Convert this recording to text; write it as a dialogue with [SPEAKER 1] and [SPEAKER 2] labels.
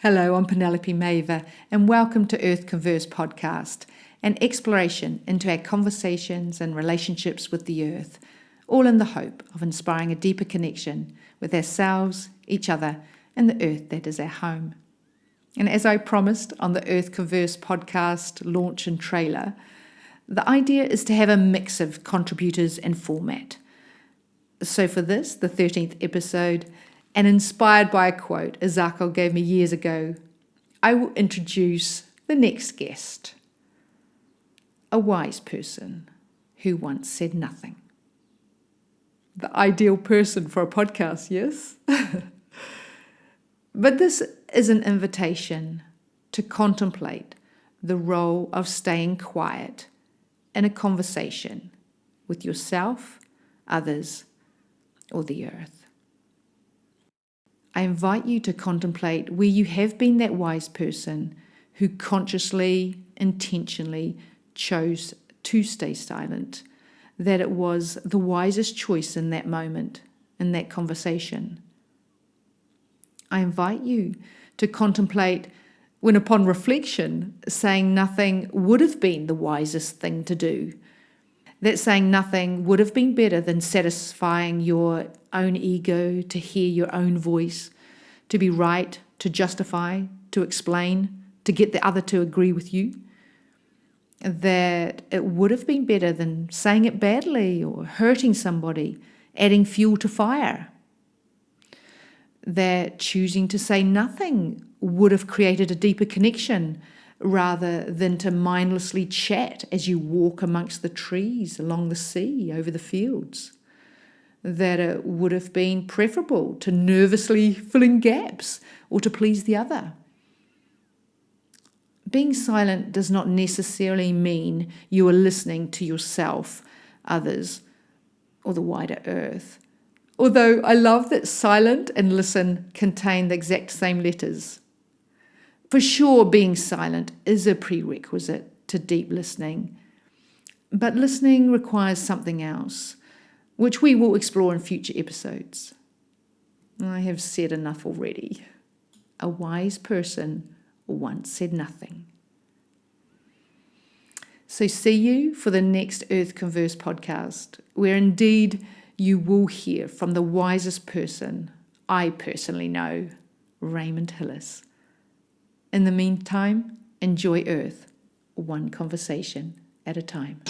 [SPEAKER 1] Hello, I'm Penelope Mavor, and welcome to Earth Converse podcast, an exploration into our conversations and relationships with the earth, all in the hope of inspiring a deeper connection with ourselves, each other, and the earth that is our home. And as I promised on the Earth Converse podcast launch and trailer, the idea is to have a mix of contributors and format. So for this, the 13th episode, and inspired by a quote Azako gave me years ago, I will introduce the next guest, a wise person who once said nothing. The ideal person for a podcast, yes? But this is an invitation to contemplate the role of staying quiet in a conversation with yourself, others, or the earth. I invite you to contemplate where you have been that wise person who consciously, intentionally chose to stay silent, that it was the wisest choice in that moment, in that conversation. I invite you to contemplate when, upon reflection, saying nothing would have been the wisest thing to do. That saying nothing would have been better than satisfying your own ego, to hear your own voice, to be right, to justify, to explain, to get the other to agree with you. That it would have been better than saying it badly or hurting somebody, adding fuel to fire. That choosing to say nothing would have created a deeper connection rather than to mindlessly chat as you walk amongst the trees, along the sea, over the fields. That it would have been preferable to nervously fill in gaps or to please the other. Being silent does not necessarily mean you are listening to yourself, others, or the wider earth. Although I love that silent and listen contain the exact same letters. For sure, being silent is a prerequisite to deep listening. But listening requires something else, which we will explore in future episodes. I have said enough already. A wise person once said nothing. So see you for the next Earth Converse podcast, where indeed you will hear from the wisest person I personally know, Raymond Hillis. In the meantime, enjoy Earth, one conversation at a time.